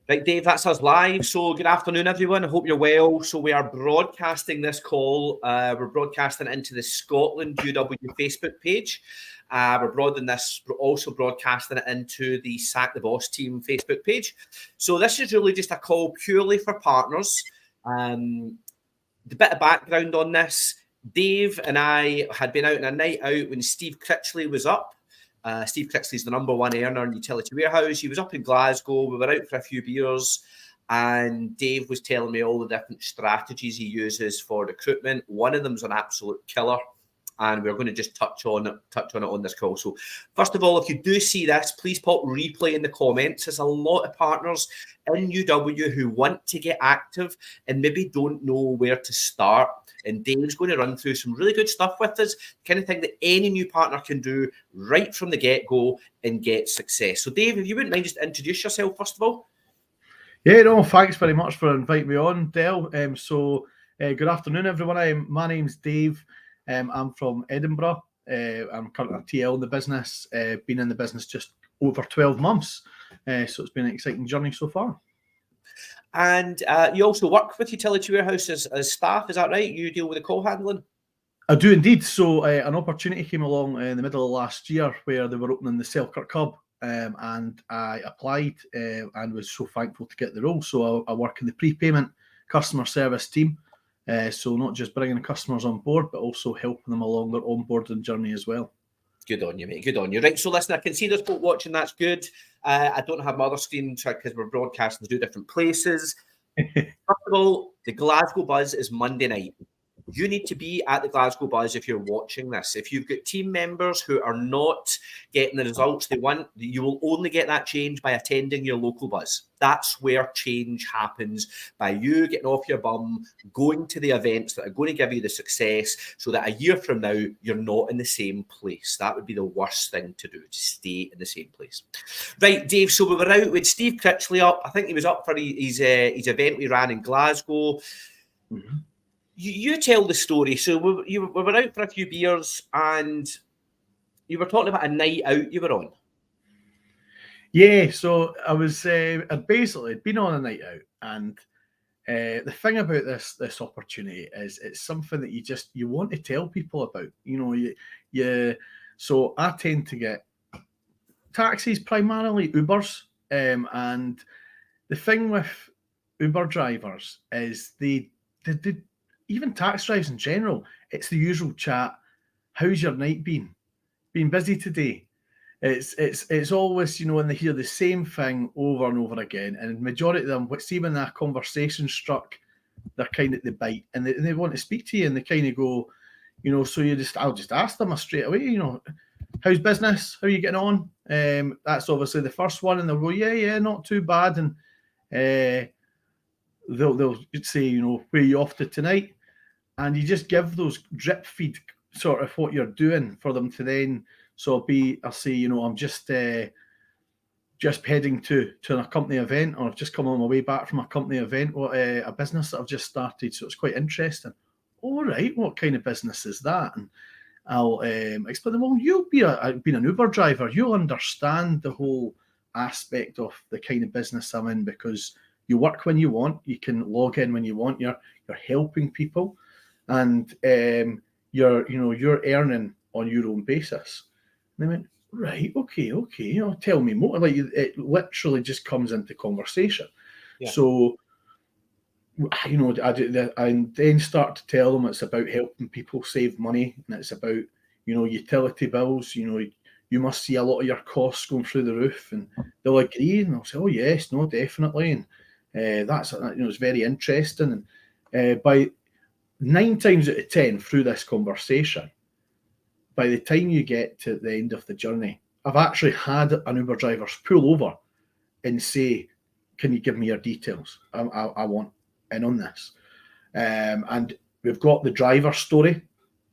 Right, Dave, that's us live. So good afternoon, everyone. I hope you're well. So we are broadcasting this call. We're broadcasting into the Scotland UW Facebook page. We're also broadcasting it into the Sack the Boss team Facebook page. So this is really just a call purely for partners. The bit of background on this, Dave and I had been out on a night out when Steve Critchley was up. Steve Critchley's the number one earner in Utility Warehouse. He was up in Glasgow. We were out for a few beers, and Dave was telling me all the different strategies he uses for recruitment. One of them's an absolute killer, and we're going to just touch on it on this call. So, first of all, if you do see this, please pop replay in the comments. There's a lot of partners in UW who want to get active and maybe don't know where to start. And Dave's going to run through some really good stuff with us, kind of thing that any new partner can do right from the get-go and get success. So, Dave, if you wouldn't mind just introduce yourself, first of all. Yeah, no, thanks very much for inviting me on, Del. Good afternoon, everyone. My name's Dave. I'm from Edinburgh. I'm currently a TL in the business. Been in the business just over 12 months. So it's been an exciting journey so far. And you also work with Utility Warehouse as staff, is that right? You deal with the call handling? I do indeed. So an opportunity came along in the middle of last year where they were opening the Selkirk Hub, and I applied and was so thankful to get the role. So I work in the prepayment customer service team. So not just bringing the customers on board, but also helping them along their onboarding journey as well. Good on you, mate. Good on you. Right, so listen, I can see there's folk watching. That's good. I don't have my other screen because we're broadcasting to two different places. First of all, the Glasgow Buzz is Monday night. You need to be at the Glasgow Buzz if you're watching this. If you've got team members who are not getting the results they want, you will only get that change by attending your local buzz. That's where change happens, by you getting off your bum, going to the events that are going to give you the success, so that a year from now, you're not in the same place. That would be the worst thing to do, to stay in the same place. Right, Dave, so we were out with Steve Critchley up. I think he was up for his event we ran in Glasgow. Mm-hmm. You tell the story. So we were out for a few beers and you were talking about a night out you were on. Yeah, so I was I'd basically been on a night out, and the thing about this opportunity is it's something that you want to tell people about. You know, so I tend to get taxis, primarily Ubers, and the thing with Uber drivers is they even taxi drivers in general, it's the usual chat. How's your night been? Been busy today? It's always, you know, when they hear the same thing over and over again, and the majority of them, see when that conversation struck, they're kind of, they bite and they want to speak to you, and they kind of go, you know, so I'll just ask them straight away, you know, how's business? How are you getting on? That's obviously the first one, and they'll go, yeah, not too bad, and they'll say, you know, where are you off to tonight? And you just give those drip feed sort of what you're doing for them to then I'll say, you know, I'm just heading to a company event, or I've just come on my way back from a company event, a business that I've just started. So it's quite interesting. All right, what kind of business is that? And I'll explain them, well, you'll be been an Uber driver. You'll understand the whole aspect of the kind of business I'm in, because you work when you want, you can log in when you want, you're helping people, and you're earning on your own basis. And they went, right, okay, tell me more. Like, it literally just comes into conversation. Yeah. So, you know, I then start to tell them it's about helping people save money, and it's about, you know, utility bills. You know, you must see a lot of your costs going through the roof, and they'll agree, and they'll say, oh yes, no, definitely, and that's, you know, it's very interesting. And by 9 times out of 10 through this conversation, by the time you get to the end of the journey, I've actually had an Uber driver pull over and say, can you give me your details? I want in on this. And we've got the driver story.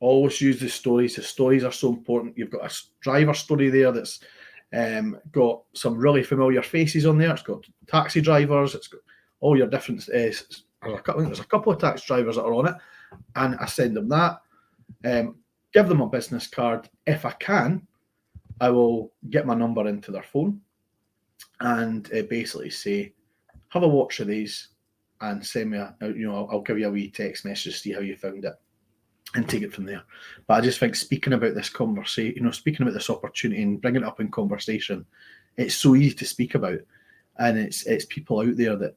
Always use the stories. The stories are so important. You've got a driver story there that's got some really familiar faces on there. It's got taxi drivers. It's got all your different... there's a couple of taxi drivers that are on it. And I send them that. Give them a business card. If I can, I will get my number into their phone and basically say, have a watch of these and send me I'll give you a wee text message to see how you found it and take it from there. But I just think speaking about this conversation, speaking about this opportunity and bringing it up in conversation, it's so easy to speak about, and it's people out there that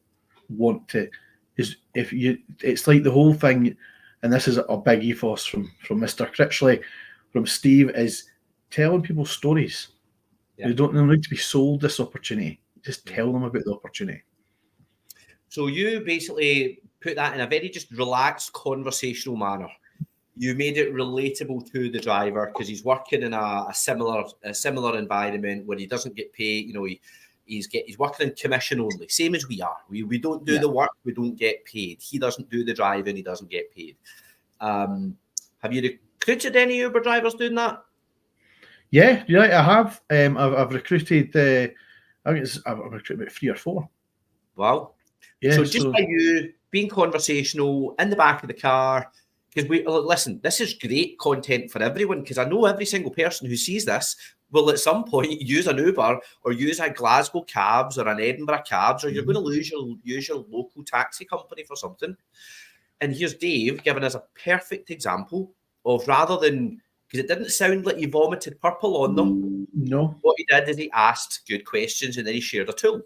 want to. It's like the whole thing, and this is a big ethos from Mr. Critchley, from Steve, is telling people stories. Yeah. They don't need to be sold this opportunity. Just tell them about the opportunity. So you basically put that in a very just relaxed conversational manner. You made it relatable to the driver because he's working in a similar environment where he doesn't get paid. He's working in commission only, same as we are. We don't do the work, we don't get paid. He doesn't do the driving, he doesn't get paid. Have you recruited any Uber drivers doing that? Yeah, I have. I've recruited. I've recruited about 3 or 4. Wow. Yeah. So just by you being conversational in the back of the car. Because listen, this is great content for everyone, because I know every single person who sees this will at some point use an Uber or use a Glasgow cabs or an Edinburgh cabs, or you're going to use your local taxi company for something. And here's Dave giving us a perfect example of, rather than, because it didn't sound like you vomited purple on them. No. What he did is he asked good questions and then he shared a tool.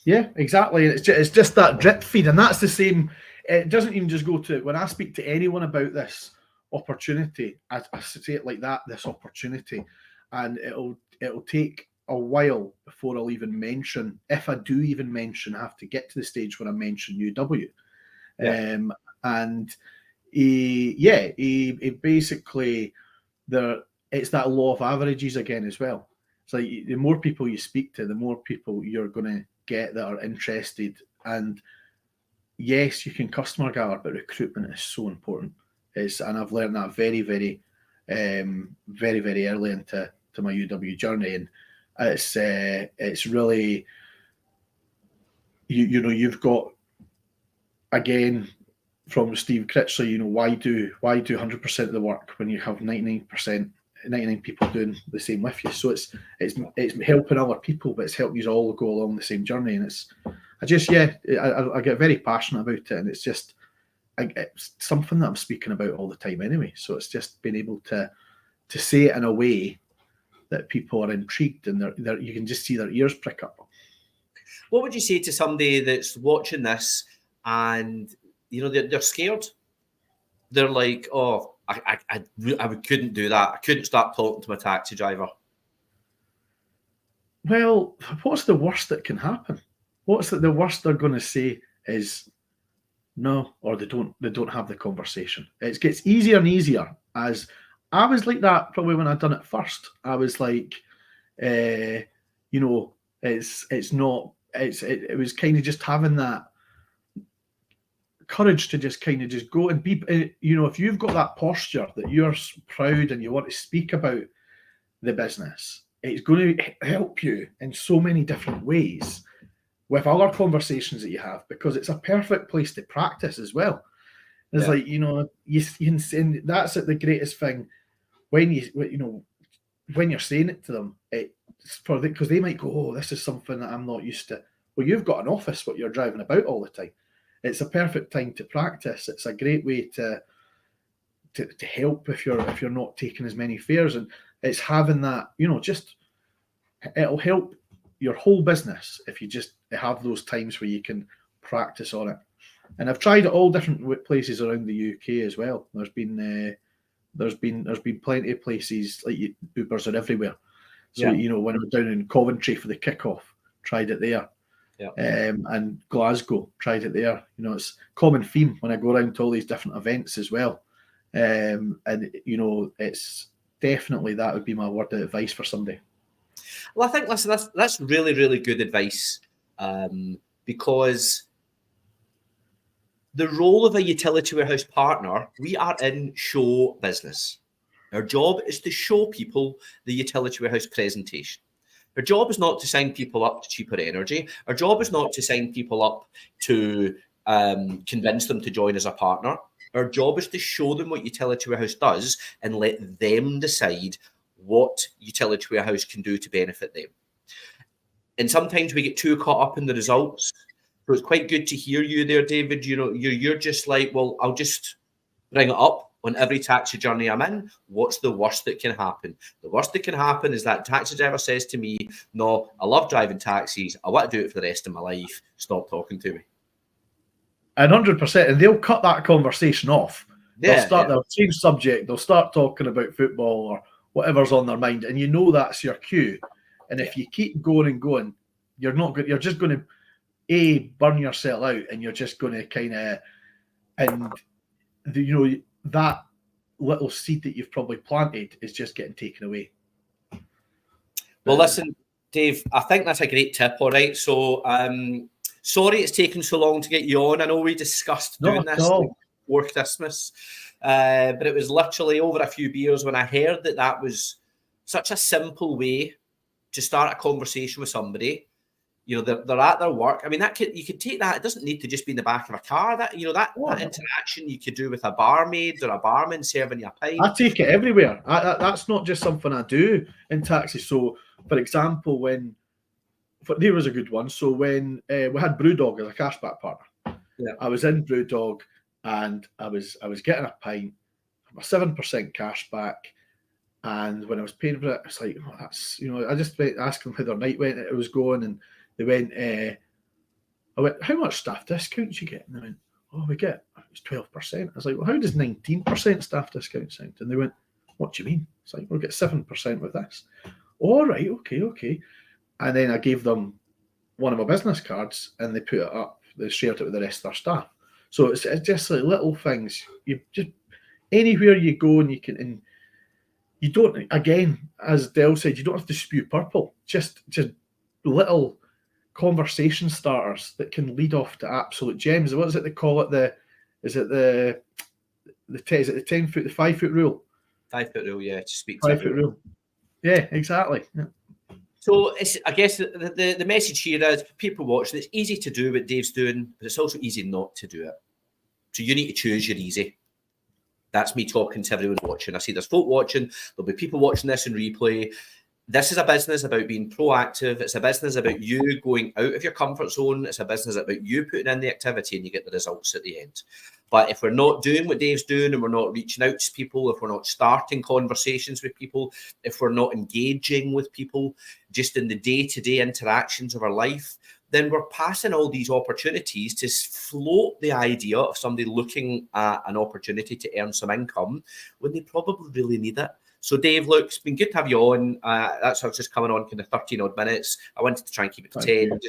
Yeah, exactly. It's just that drip feed, and that's the same. It doesn't even just go to, when I speak to anyone about this opportunity, I say it like that, this opportunity, and it'll take a while before I'll even mention, if I do even mention, I have to get to the stage where I mention UW. Yeah. And he basically, it's that law of averages again as well. It's like the more people you speak to, the more people you're going to get that are interested. And yes, you can customer gather, but recruitment is so important. And I've learned that very, very, very, very early into my UW journey. And it's really, you've got, again, from Steve Critchley, why do 100% of the work when you have 99 people doing the same with you? So it's helping other people, but it's helping you all go along the same journey. And I get very passionate about it, and it's just it's something that I'm speaking about all the time anyway. So it's just being able to say it in a way that people are intrigued, and you can just see their ears prick up. What would you say to somebody that's watching this and they're scared? They're like, oh, I couldn't do that. I couldn't start talking to my taxi driver. Well, what's the worst that can happen? What's the worst they're going to say is no, or they don't have the conversation. It gets easier and easier. As I was like that probably when I'd done it first. I was like, it was kind of just having that courage to just kind of just go and be, if you've got that posture that you're proud and you want to speak about the business, it's going to help you in so many different ways with other conversations that you have, because it's a perfect place to practice as well. It's like, you can say, that's the greatest thing when you're saying it to them, because they might go, oh, this is something that I'm not used to. Well, you've got an office what you're driving about all the time. It's a perfect time to practice. It's a great way to help if you're not taking as many fares, and it's having that, it'll help your whole business if you just have those times where you can practice on it. And I've tried it all different places around the UK as well. There's been plenty of places, like Ubers are everywhere. So when I was down in Coventry for the kickoff, tried it there. Yeah. And Glasgow, tried it there. It's a common theme when I go around to all these different events as well. And it's definitely, that would be my word of advice for somebody. Well, I think, listen, that's really, really good advice, because the role of a utility warehouse partner, we are in show business. Our job is to show people the utility warehouse presentation. Our job is not to sign people up to cheaper energy. Our job is not to sign people up to convince them to join as a partner. Our job is to show them what utility warehouse does and let them decide what utility warehouse can do to benefit them. And sometimes we get too caught up in the results. So it's quite good to hear you there, David. You know, you're just like, well, I'll just bring it up on every taxi journey I'm in. What's the worst that can happen? The worst that can happen is that taxi driver says to me, no, I love driving taxis. I want to do it for the rest of my life. Stop talking to me. 100%. And they'll cut that conversation off. Yeah, they'll change subject. They'll start talking about football or whatever's on their mind. And you know that's your cue. And if you keep going and going, you're not good. You're just going to burn yourself out, and you're just going to kind of, and that little seed that you've probably planted is just getting taken away. Well, listen, Dave, I think that's a great tip. All right, so sorry it's taken so long to get you on. I know we discussed doing this before Christmas, but it was literally over a few beers when I heard that was such a simple way to start a conversation with somebody. You know, they're at their work. I mean, you could take that. It doesn't need to just be in the back of a car. That interaction you could do with a barmaid or a barman serving you a pint. I take it everywhere. That's not just something I do in taxis. So, for example, there was a good one. So when we had Brewdog as a cashback partner, I was in Brewdog and I was getting a pint, a 7% cashback. And when I was paying for it, it's like, oh, that's, I just went asked them how their night went, it was going, and they went, I went, how much staff discount do you get? And they went, oh, we get, it's 12%. I was like, well, how does 19% staff discount sound? And they went, what do you mean? It's like, we'll get 7% with this. All right, okay. And then I gave them one of my business cards, and they put it up. They shared it with the rest of their staff. So it's just like little things. You just, anywhere you go, and you can, and you don't, again, as Del said, you don't have to spew purple. Just little conversation starters that can lead off to absolute gems. What is it they call it? Is it the 10-foot, the 5-foot rule? 5-foot rule, yeah. To speak 5-foot rule. Yeah, exactly. Yeah. So I guess the message here is, people watching, it's easy to do what Dave's doing, but it's also easy not to do it. So you need to choose your easy. That's me talking to everyone watching. I see there's folk watching. There'll be people watching this in replay. This is a business about being proactive. It's a business about you going out of your comfort zone. It's a business about you putting in the activity, and you get the results at the end. But if we're not doing what Dave's doing, and we're not reaching out to people, if we're not starting conversations with people, if we're not engaging with people just in the day-to-day interactions of our life, then we're passing all these opportunities to float the idea of somebody looking at an opportunity to earn some income when they probably really need it. So, Dave, look, it's been good to have you on. That's why I was just coming on kind of 13 odd minutes. I wanted to try and keep it to 10.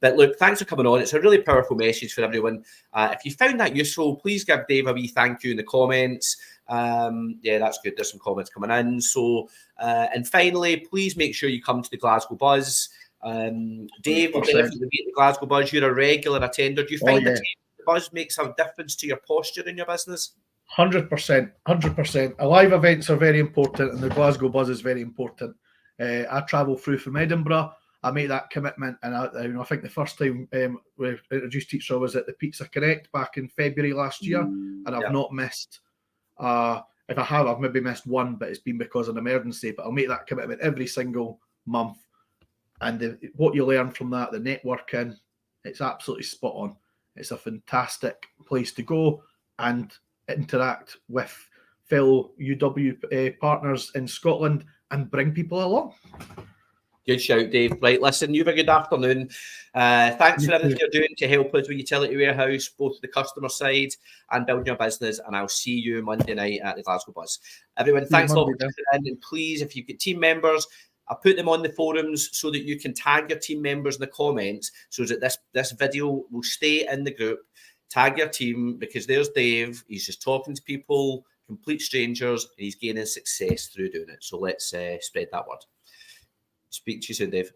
But look, thanks for coming on. It's a really powerful message for everyone. If you found that useful, please give Dave a wee thank you in the comments. Yeah, that's good. There's some comments coming in. So, and finally, please make sure you come to the Glasgow Buzz. Dave will definitely be at the Glasgow Buzz. You're a regular attender. Do you find the Buzz makes a difference to your posture in your business? 100%. Live events are very important, and the Glasgow Buzz is very important. I travel through from Edinburgh. I make that commitment, and I think the first time we introduced each other was at the Pizza Connect back in February last year, and I've not missed. If I have, I've maybe missed one, but it's been because of an emergency. But I'll make that commitment every single month. And what you learn from that, the networking, it's absolutely spot on. It's a fantastic place to go and interact with fellow UW partners in Scotland and bring people along. Good shout, Dave. Right, listen, you have a good afternoon. Thanks for everything you're doing to help us with Utility Warehouse, both the customer side and building your business. And I'll see you Monday night at the Glasgow Buzz. Everyone, thanks a lot for tuning in. And please, if you've got team members, I put them on the forums so that you can tag your team members in the comments so that this video will stay in the group. Tag your team, because there's Dave. He's just talking to people, complete strangers, and he's gaining success through doing it. So let's spread that word. Speak to you soon, Dave.